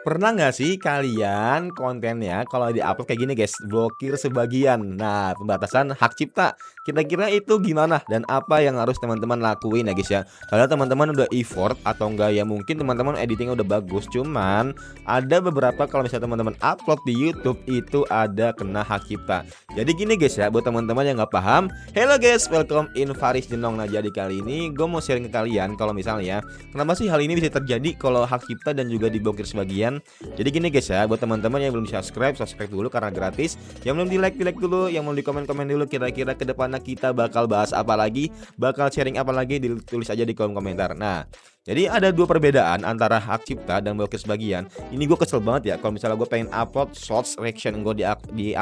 Pernah nggak sih kalian kontennya kalau di-upload kayak gini guys, blokir sebagian? Nah, pembatasan hak cipta. Kira-kira itu gimana dan apa yang harus teman-teman lakuin ya guys ya? Padahal teman-teman udah effort atau enggak ya mungkin teman-teman editingnya udah bagus, cuman ada beberapa kalau misalnya teman-teman upload di YouTube itu ada kena hak cipta. Jadi gini guys ya, buat teman-teman yang nggak paham, hello guys, welcome in Faris Jenong. Nah, jadi kali ini gue mau sharing ke kalian kalau misalnya kenapa sih hal ini bisa terjadi kalau hak cipta dan juga diblokir sebagian. Jadi gini guys ya, buat teman-teman yang belum di subscribe, subscribe dulu karena gratis. Yang belum di like, di like dulu. Yang belum di komen, komen dulu. Kira-kira kedepannya kita bakal bahas apa lagi, bakal sharing apa lagi, ditulis aja di kolom komentar. Nah, jadi ada dua perbedaan antara hak cipta dan blokir sebagian. Ini gue kesel banget ya kalau misalnya gue pengen upload shorts reaction gue di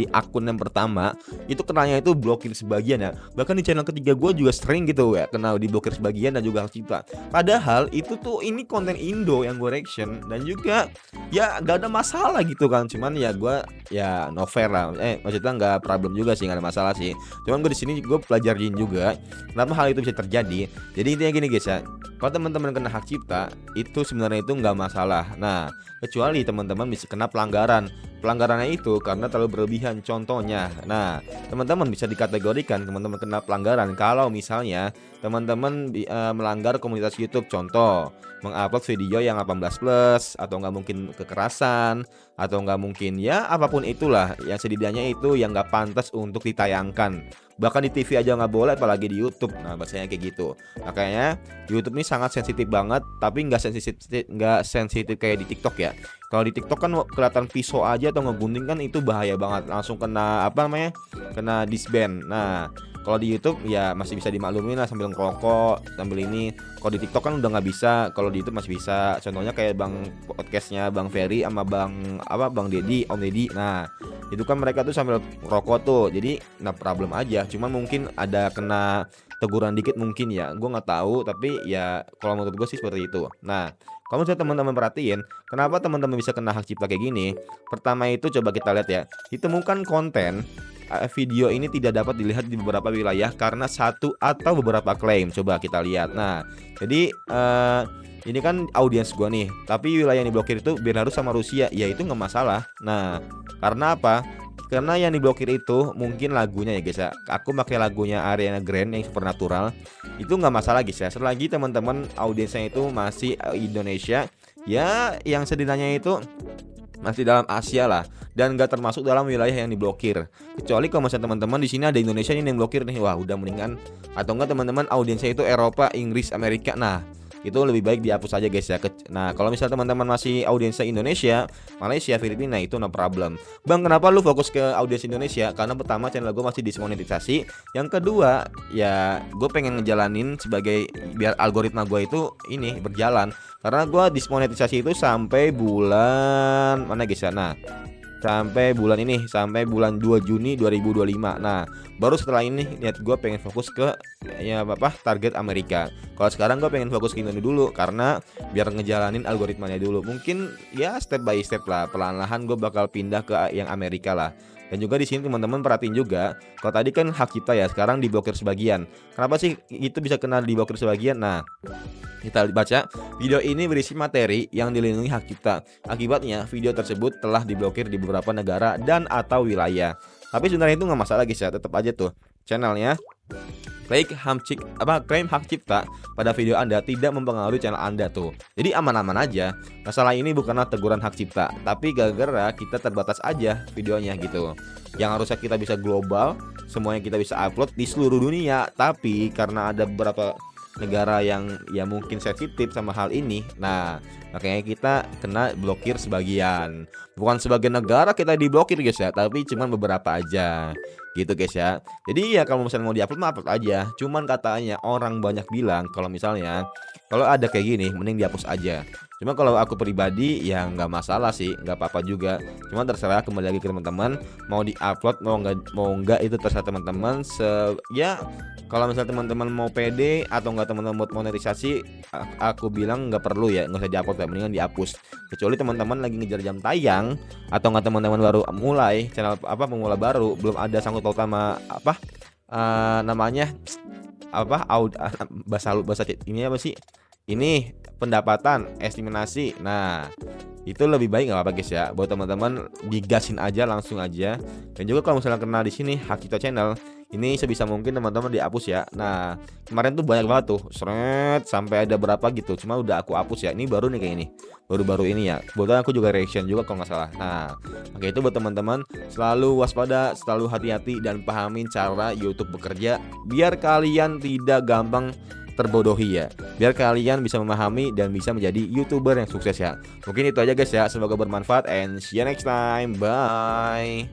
akun yang pertama, itu kenanya itu blokir sebagian ya. Bahkan di channel ketiga gue juga sering gitu ya kena diblokir sebagian dan juga hak cipta. Padahal itu tuh ini konten Indo yang gue reaction dan juga ya gak ada masalah gitu kan. Cuman ya gue ya no fair lah. Maksudnya nggak problem juga sih, nggak ada masalah sih. Cuman gue di sini gue pelajarin juga kenapa hal itu bisa terjadi. Jadi intinya gini guys ya, kalau teman-teman kena hak cipta itu sebenarnya itu nggak masalah. Nah, kecuali teman-teman bisa kena pelanggaran. Pelanggarannya itu karena terlalu berlebihan. Contohnya, nah teman-teman bisa dikategorikan teman-teman kena pelanggaran kalau misalnya teman-teman melanggar komunitas YouTube. Contoh, mengupload video yang 18 plus atau nggak mungkin kekerasan atau nggak mungkin ya apapun itulah yang setidaknya itu yang nggak pantas untuk ditayangkan. Bahkan di TV aja nggak boleh, apalagi di YouTube. Nah, bahasanya kayak gitu. Makanya YouTube ini sangat sensitif banget, tapi nggak sensitif kayak di TikTok ya. Kalau di TikTok kan kelihatan pisau aja atau ngegunting kan itu bahaya banget, langsung kena apa namanya, kena disband. Nah, kalau di YouTube ya masih bisa dimaklumin lah sambil ngerokok sambil ini. Kalau di TikTok kan udah nggak bisa, kalau di YouTube masih bisa. Contohnya kayak podcastnya Bang Ferry sama Bang Deddy, Om Deddy. Nah, itu kan mereka tuh sambil rokok tuh, jadi nah problem aja. Cuman mungkin ada kena teguran dikit mungkin ya, gue nggak tahu. Tapi ya kalau menurut gue sih seperti itu. Nah, kalau misalnya teman-teman perhatiin kenapa teman-teman bisa kena hak cipta kayak gini, pertama itu coba kita lihat ya, ditemukan konten video ini tidak dapat dilihat di beberapa wilayah karena satu atau beberapa klaim. Coba kita lihat. Nah, jadi ini kan audiens gua nih, tapi wilayah yang diblokir itu Belarus sama Rusia, ya itu nggak masalah. Nah, karena apa? Karena yang diblokir itu mungkin lagunya ya guys ya. Aku pakai lagunya Ariana Grande yang Supernatural. Itu nggak masalah guys ya. Selagi teman-teman audiensnya itu masih Indonesia, ya yang setidaknya itu masih dalam Asia lah dan nggak termasuk dalam wilayah yang diblokir. Kecuali kalau misalnya teman-teman di sini ada Indonesia ini yang blokir nih, wah udah mendingan. Atau enggak teman-teman audiensnya itu Eropa, Inggris, Amerika, nah itu lebih baik dihapus aja guys ya. Nah, kalau misalnya teman-teman masih audiensnya Indonesia, Malaysia, Filipina, itu no problem. Bang, kenapa lu fokus ke audiens Indonesia? Karena pertama channel gue masih dismonetisasi. Yang kedua ya gue pengen ngejalanin sebagai biar algoritma gue itu ini berjalan. Karena gue dismonetisasi itu sampai bulan mana guys ya. Nah, sampai bulan ini, sampai bulan 2 Juni 2025. Nah, baru setelah ini niat gue pengen fokus ke ya target Amerika. Kalau sekarang gue pengen fokus ke Indonesia dulu karena biar ngejalanin algoritmanya dulu. Mungkin ya step by step lah, perlahan-lahan gue bakal pindah ke yang Amerika lah. Dan juga di sini teman-teman perhatiin juga, kalau tadi kan hak cipta ya, sekarang diblokir sebagian. Kenapa sih itu bisa kena diblokir sebagian? Nah, kita baca, video ini berisi materi yang dilindungi hak cipta. Akibatnya, video tersebut telah diblokir di beberapa negara dan atau wilayah. Tapi sebenarnya itu nggak masalah guys ya, tetap aja tuh channelnya klaim hak cipta pada video Anda tidak mempengaruhi channel Anda tuh. Jadi aman-aman aja. Masalah ini bukanlah teguran hak cipta, tapi gara-gara kita terbatas aja videonya gitu. Yang harusnya kita bisa global, semuanya kita bisa upload di seluruh dunia, tapi karena ada beberapa negara yang ya mungkin sensitif sama hal ini. Nah, makanya kita kena blokir sebagian. Bukan sebagian negara kita diblokir guys ya, tapi cuman beberapa aja. Gitu guys ya. Jadi ya kalau misalnya mau diupload mah upload aja. Cuman katanya orang banyak bilang kalau misalnya kalau ada kayak gini mending dihapus aja. Cuma kalau aku pribadi ya nggak masalah sih, nggak apa-apa juga. Cuma terserah, kembali lagi ke teman-teman mau diupload mau nggak itu terserah teman-teman. Ya kalau misalnya teman-teman mau pede atau nggak teman-teman buat monetisasi, aku bilang nggak perlu ya, nggak usah diupload ya, mendingan dihapus. Kecuali teman-teman lagi ngejar jam tayang atau nggak teman-teman baru mulai channel pemula baru, belum ada sangkut paut sama namanya bahasa ini apa sih, ini pendapatan, estimasi. Nah, itu lebih baik nggak apa-apa guys ya, buat teman-teman digasin aja langsung aja. Dan juga kalau misalnya kena di sini hak cipta channel, ini sebisa mungkin teman-teman dihapus ya. Nah, kemarin tuh banyak banget tuh, seret sampai ada berapa gitu, cuma udah aku hapus ya. Ini baru nih kayak ini, baru-baru ini ya. Kebetulan aku juga reaction juga kalau nggak salah. Nah, oke itu buat teman-teman selalu waspada, selalu hati-hati dan pahamin cara YouTube bekerja biar kalian tidak gampang terbodohi ya. Biar kalian bisa memahami dan bisa menjadi YouTuber yang sukses ya. Mungkin itu aja guys ya, semoga bermanfaat and see you next time. Bye.